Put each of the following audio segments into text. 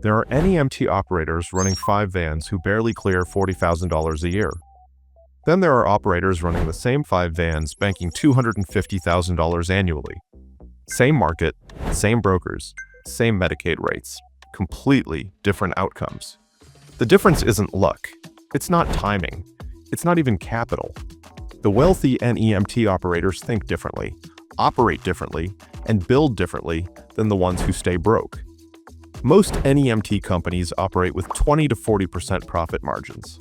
There are NEMT operators running 5 vans who barely clear $40,000 a year. Then there are operators running the same 5 vans banking $250,000 annually. Same market, same brokers, same Medicaid rates, completely different outcomes. The difference isn't luck. It's not timing. It's not even capital. The wealthy NEMT operators think differently, operate differently, and build differently than the ones who stay broke. Most NEMT companies operate with 20 to 40% profit margins.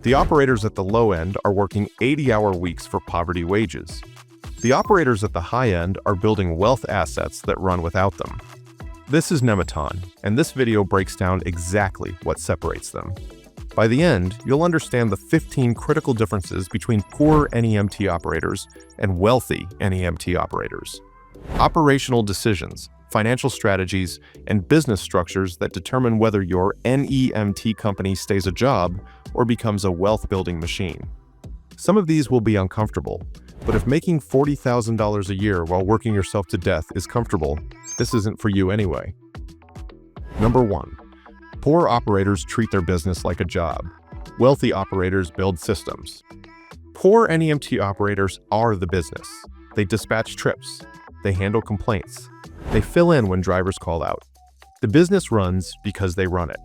The operators at the low end are working 80-hour weeks for poverty wages. The operators at the high end are building wealth assets that run without them. This is NEMT, and this video breaks down exactly what separates them. By the end, you'll understand the 15 critical differences between poor NEMT operators and wealthy NEMT operators. Operational decisions, financial strategies, and business structures that determine whether your NEMT company stays a job or becomes a wealth-building machine. Some of these will be uncomfortable, but if making $40,000 a year while working yourself to death is comfortable, this isn't for you anyway. Number 1. Poor operators treat their business like a job. Wealthy operators build systems. Poor NEMT operators are the business. They dispatch trips. They handle complaints. They fill in when drivers call out. The business runs because they run it.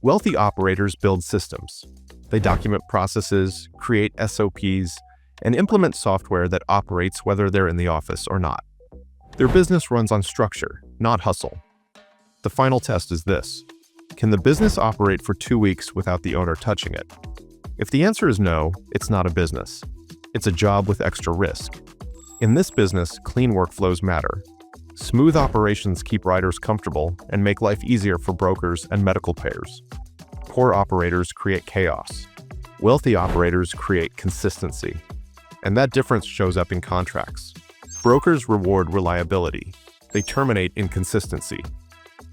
Wealthy operators build systems. They document processes, create SOPs, and implement software that operates whether they're in the office or not. Their business runs on structure, not hustle. The final test is this: can the business operate for 2 weeks without the owner touching it? If the answer is no, it's not a business. It's a job with extra risk. In this business, clean workflows matter. Smooth operations keep riders comfortable and make life easier for brokers and medical payers. Poor operators create chaos. Wealthy operators create consistency. And that difference shows up in contracts. Brokers reward reliability. They terminate inconsistency.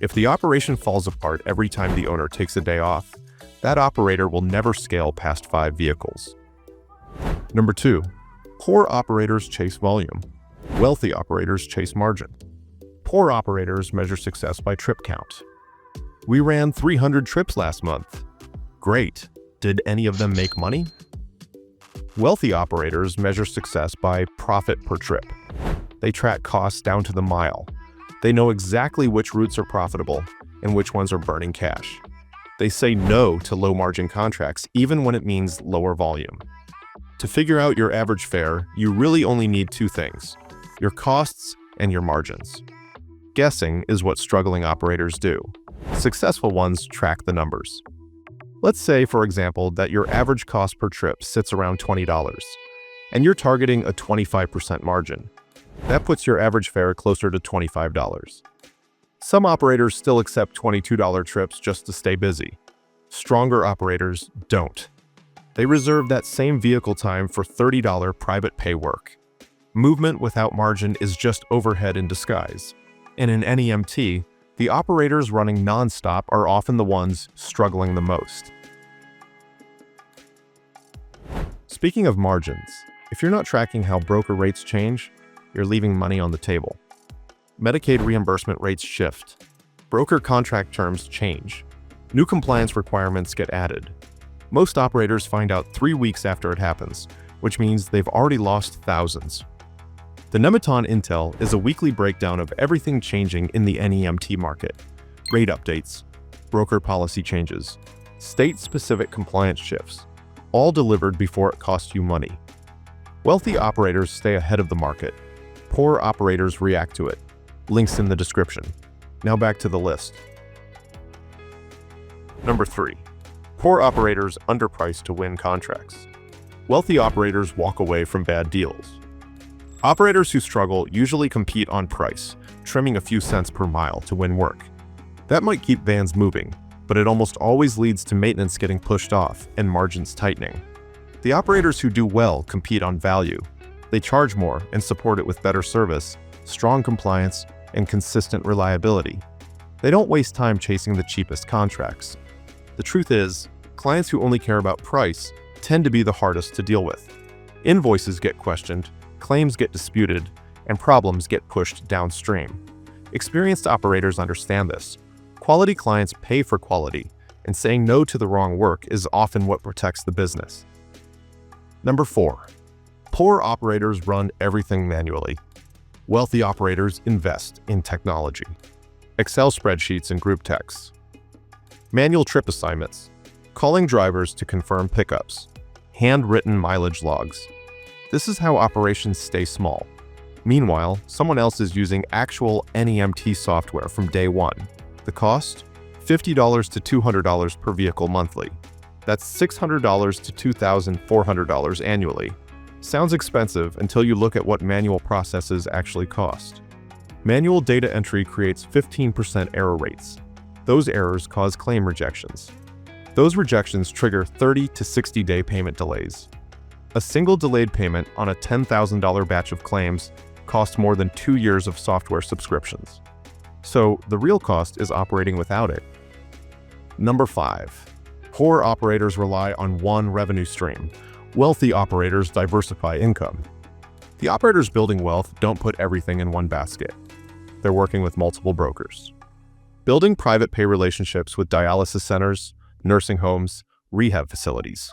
If the operation falls apart every time the owner takes a day off, that operator will never scale past 5 vehicles. Number 2. Poor operators chase volume. Wealthy operators chase margin. Poor operators measure success by trip count. We ran 300 trips last month. Great. Did any of them make money? Wealthy operators measure success by profit per trip. They track costs down to the mile. They know exactly which routes are profitable and which ones are burning cash. They say no to low-margin contracts even when it means lower volume. To figure out your average fare, you really only need 2 things: your costs and your margins. Guessing is what struggling operators do. Successful ones track the numbers. Let's say, for example, that your average cost per trip sits around $20, and you're targeting a 25% margin. That puts your average fare closer to $25. Some operators still accept $22 trips just to stay busy. Stronger operators don't. They reserve that same vehicle time for $30 private pay work. Movement without margin is just overhead in disguise. And in NEMT, the operators running non-stop are often the ones struggling the most. Speaking of margins, if you're not tracking how broker rates change, you're leaving money on the table. Medicaid reimbursement rates shift. Broker contract terms change. New compliance requirements get added. Most operators find out 3 weeks after it happens, which means they've already lost thousands. The NEMT Intel is a weekly breakdown of everything changing in the NEMT market. Rate updates, broker policy changes, state-specific compliance shifts, all delivered before it costs you money. Wealthy operators stay ahead of the market. Poor operators react to it. Links in the description. Now back to the list. Number 3. Poor operators underprice to win contracts. Wealthy operators walk away from bad deals. Operators who struggle usually compete on price, trimming a few cents per mile to win work. That might keep vans moving, but it almost always leads to maintenance getting pushed off and margins tightening. The operators who do well compete on value. They charge more and support it with better service, strong compliance, and consistent reliability. They don't waste time chasing the cheapest contracts. The truth is, clients who only care about price tend to be the hardest to deal with. Invoices get questioned, claims get disputed, and problems get pushed downstream. Experienced operators understand this. Quality clients pay for quality, and saying no to the wrong work is often what protects the business. Number 4. Poor operators run everything manually. Wealthy operators invest in technology. Excel spreadsheets and group texts. Manual trip assignments. Calling drivers to confirm pickups. Handwritten mileage logs. This is how operations stay small. Meanwhile, someone else is using actual NEMT software from day one. The cost? $50 to $200 per vehicle monthly. That's $600 to $2,400 annually. Sounds expensive until you look at what manual processes actually cost. Manual data entry creates 15% error rates. Those errors cause claim rejections. Those rejections trigger 30 to 60-day payment delays. A single delayed payment on a $10,000 batch of claims costs more than 2 years of software subscriptions. So the real cost is operating without it. Number 5. Poor operators rely on one revenue stream. Wealthy operators diversify income. The operators building wealth don't put everything in one basket. They're working with multiple brokers. Building private pay relationships with dialysis centers, nursing homes, rehab facilities.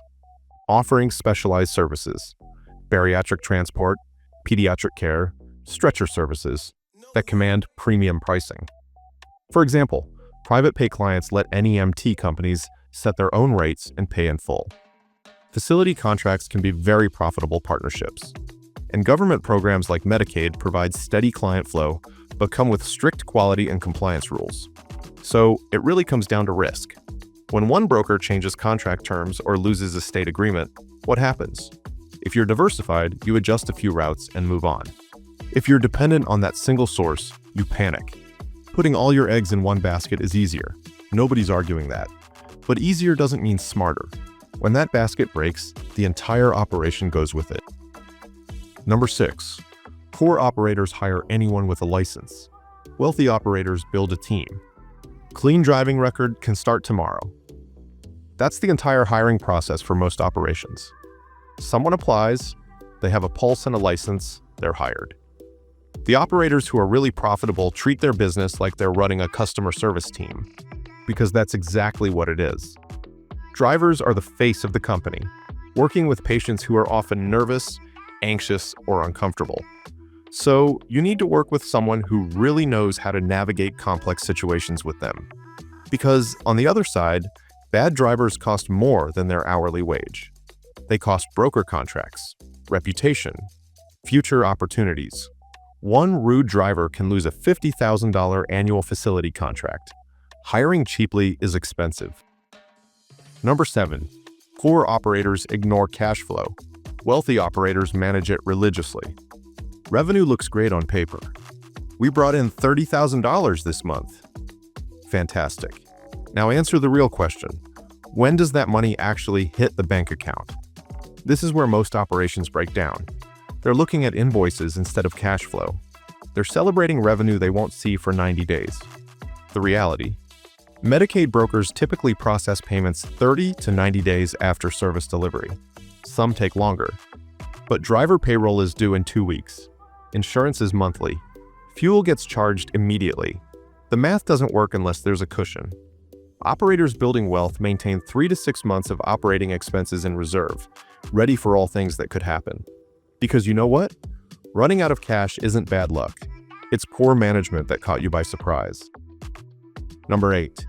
Offering specialized services, bariatric transport, pediatric care, stretcher services that command premium pricing. For example, private pay clients let NEMT companies set their own rates and pay in full. Facility contracts can be very profitable partnerships. And government programs like Medicaid provide steady client flow, but come with strict quality and compliance rules. So it really comes down to risk. When one broker changes contract terms or loses a state agreement, what happens? If you're diversified, you adjust a few routes and move on. If you're dependent on that single source, you panic. Putting all your eggs in one basket is easier. Nobody's arguing that. But easier doesn't mean smarter. When that basket breaks, the entire operation goes with it. Number 6. Poor operators hire anyone with a license. Wealthy operators build a team. Clean driving record can start tomorrow. That's the entire hiring process for most operations. Someone applies, they have a pulse and a license, they're hired. The operators who are really profitable treat their business like they're running a customer service team, because that's exactly what it is. Drivers are the face of the company, working with patients who are often nervous, anxious, or uncomfortable. So you need to work with someone who really knows how to navigate complex situations with them. Because on the other side, bad drivers cost more than their hourly wage. They cost broker contracts, reputation, future opportunities. One rude driver can lose a $50,000 annual facility contract. Hiring cheaply is expensive. Number 7. Poor operators ignore cash flow. Wealthy operators manage it religiously. Revenue looks great on paper. We brought in $30,000 this month. Fantastic. Now answer the real question. When does that money actually hit the bank account? This is where most operations break down. They're looking at invoices instead of cash flow. They're celebrating revenue they won't see for 90 days. The reality: Medicaid brokers typically process payments 30 to 90 days after service delivery. Some take longer. But driver payroll is due in 2 weeks. Insurance is monthly. Fuel gets charged immediately. The math doesn't work unless there's a cushion. Operators building wealth maintain 3 to 6 months of operating expenses in reserve, ready for all things that could happen. Because you know what? Running out of cash isn't bad luck. It's poor management that caught you by surprise. Number 8.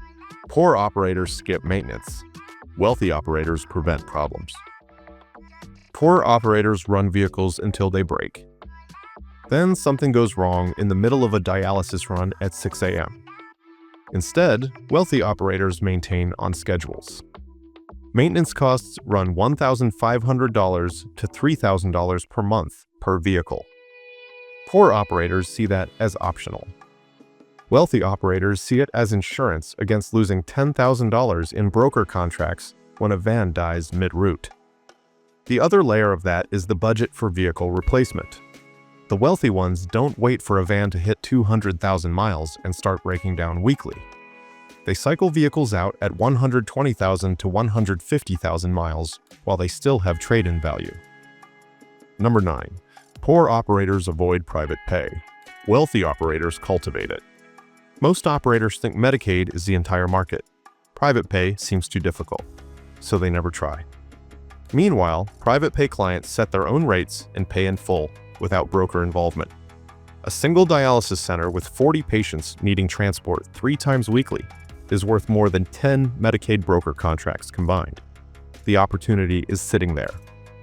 Poor operators skip maintenance. Wealthy operators prevent problems. Poor operators run vehicles until they break. Then something goes wrong in the middle of a dialysis run at 6 a.m. Instead, wealthy operators maintain on schedules. Maintenance costs run $1,500 to $3,000 per month per vehicle. Poor operators see that as optional. Wealthy operators see it as insurance against losing $10,000 in broker contracts when a van dies mid-route. The other layer of that is the budget for vehicle replacement. The wealthy ones don't wait for a van to hit 200,000 miles and start breaking down weekly. They cycle vehicles out at 120,000 to 150,000 miles while they still have trade-in value. Number 9. Poor operators avoid private pay. Wealthy operators cultivate it. Most operators think Medicaid is the entire market. Private pay seems too difficult, so they never try. Meanwhile, private pay clients set their own rates and pay in full without broker involvement. A single dialysis center with 40 patients needing transport 3 times weekly is worth more than 10 Medicaid broker contracts combined. The opportunity is sitting there.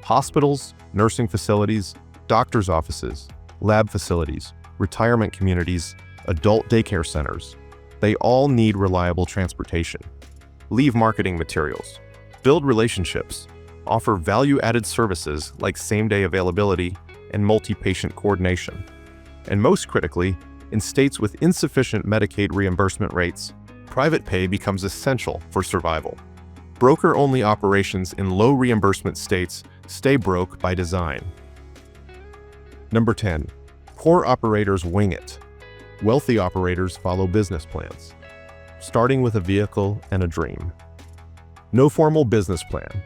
Hospitals, nursing facilities, doctors' offices, lab facilities, retirement communities, adult daycare centers. They all need reliable transportation. Leave marketing materials. Build relationships. Offer value-added services like same-day availability and multi-patient coordination. And most critically, in states with insufficient Medicaid reimbursement rates, private pay becomes essential for survival. Broker-only operations in low reimbursement states stay broke by design. Number 10. Poor operators wing it. Wealthy operators follow business plans, starting with a vehicle and a dream. No formal business plan,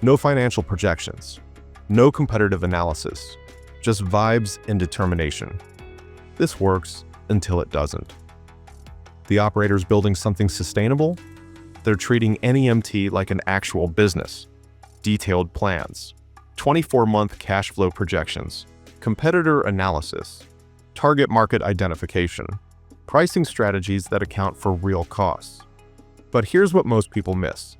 no financial projections, no competitive analysis, just vibes and determination. This works until it doesn't. The operator's building something sustainable. They're treating NEMT like an actual business. Detailed plans, 24-month cash flow projections, competitor analysis, target market identification, pricing strategies that account for real costs. But here's what most people miss.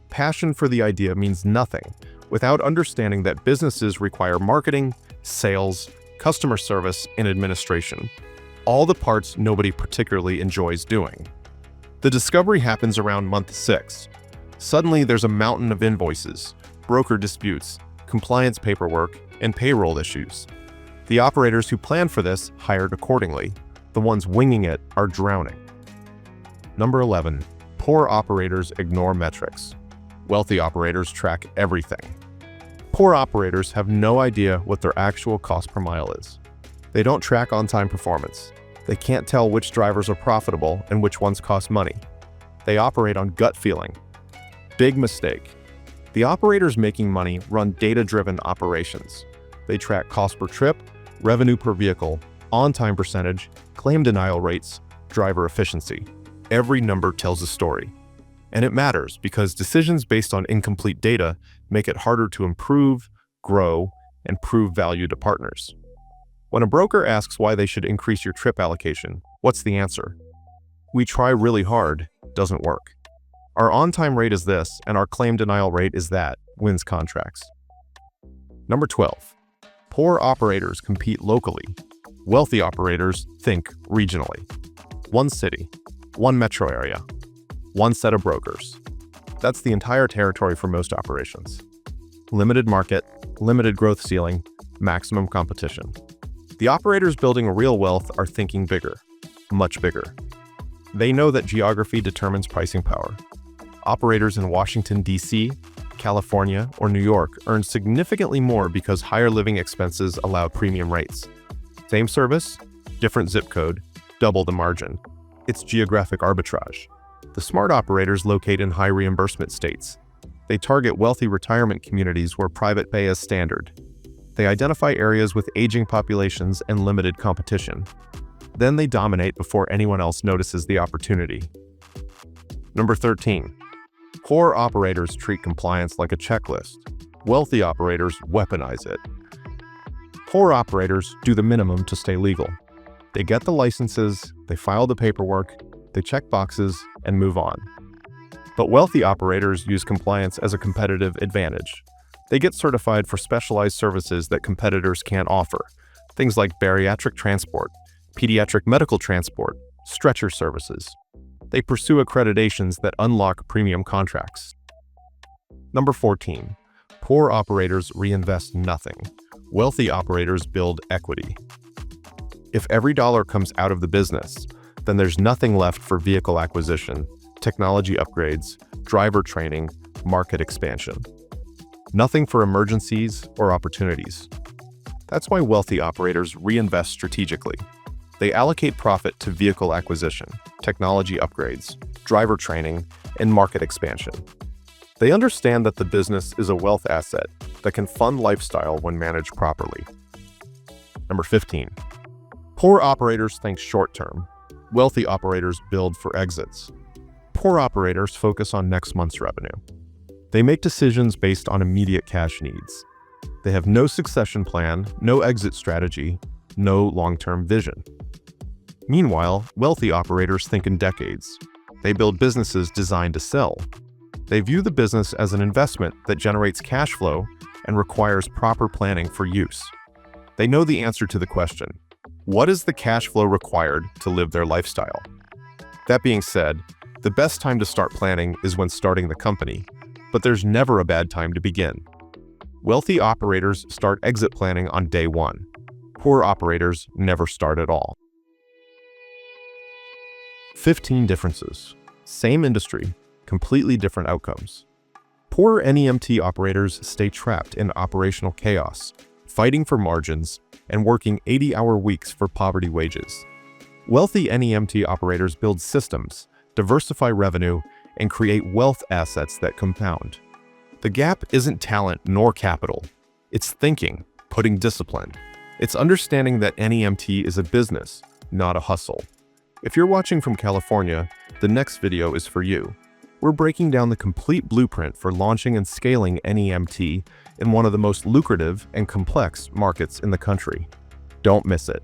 Passion for the idea means nothing without understanding that businesses require marketing, sales, customer service, and administration. All the parts nobody particularly enjoys doing. The discovery happens around month 6. Suddenly there's a mountain of invoices, broker disputes, compliance paperwork, and payroll issues. The operators who plan for this hired accordingly. The ones winging it are drowning. Number 11. Poor operators ignore metrics. Wealthy operators track everything. Poor operators have no idea what their actual cost per mile is. They don't track on-time performance. They can't tell which drivers are profitable and which ones cost money. They operate on gut feeling. Big mistake. The operators making money run data-driven operations. They track cost per trip, revenue per vehicle, on-time percentage, claim denial rates, driver efficiency. Every number tells a story. And it matters because decisions based on incomplete data make it harder to improve, grow, and prove value to partners. When a broker asks why they should increase your trip allocation, what's the answer? We try really hard, doesn't work. Our on-time rate is this, and our claim denial rate is that, wins contracts. Number 12. Poor operators compete locally. Wealthy operators think regionally. One city, one metro area, one set of brokers. That's the entire territory for most operations. Limited market, limited growth ceiling, maximum competition. The operators building real wealth are thinking bigger, much bigger. They know that geography determines pricing power. Operators in Washington, D.C., California, or New York earn significantly more because higher living expenses allow premium rates. Same service, different zip code, double the margin. It's geographic arbitrage. The smart operators locate in high reimbursement states. They target wealthy retirement communities where private pay is standard. They identify areas with aging populations and limited competition. Then they dominate before anyone else notices the opportunity. Number 13. Poor operators treat compliance like a checklist. Wealthy operators weaponize it. Poor operators do the minimum to stay legal. They get the licenses, they file the paperwork, they check boxes, and move on. But wealthy operators use compliance as a competitive advantage. They get certified for specialized services that competitors can't offer, things like bariatric transport, pediatric medical transport, stretcher services. They pursue accreditations that unlock premium contracts. Number 14. Poor operators reinvest nothing. Wealthy operators build equity. If every dollar comes out of the business, then there's nothing left for vehicle acquisition, technology upgrades, driver training, market expansion. Nothing for emergencies or opportunities. That's why wealthy operators reinvest strategically. They allocate profit to vehicle acquisition, technology upgrades, driver training, and market expansion. They understand that the business is a wealth asset that can fund lifestyle when managed properly. Number 15. Poor operators think short-term. Wealthy operators build for exits. Poor operators focus on next month's revenue. They make decisions based on immediate cash needs. They have no succession plan, no exit strategy, no long-term vision. Meanwhile, wealthy operators think in decades. They build businesses designed to sell. They view the business as an investment that generates cash flow and requires proper planning for use. They know the answer to the question, what is the cash flow required to live their lifestyle? That being said, the best time to start planning is when starting the company, but there's never a bad time to begin. Wealthy operators start exit planning on day one. Poor operators never start at all. 15 differences. Same industry, completely different outcomes. Poor NEMT operators stay trapped in operational chaos, fighting for margins and working 80-hour weeks for poverty wages. Wealthy NEMT operators build systems, diversify revenue, and create wealth assets that compound. The gap isn't talent nor capital. It's thinking, putting discipline. It's understanding that NEMT is a business, not a hustle. If you're watching from California, the next video is for you. We're breaking down the complete blueprint for launching and scaling NEMT in one of the most lucrative and complex markets in the country. Don't miss it.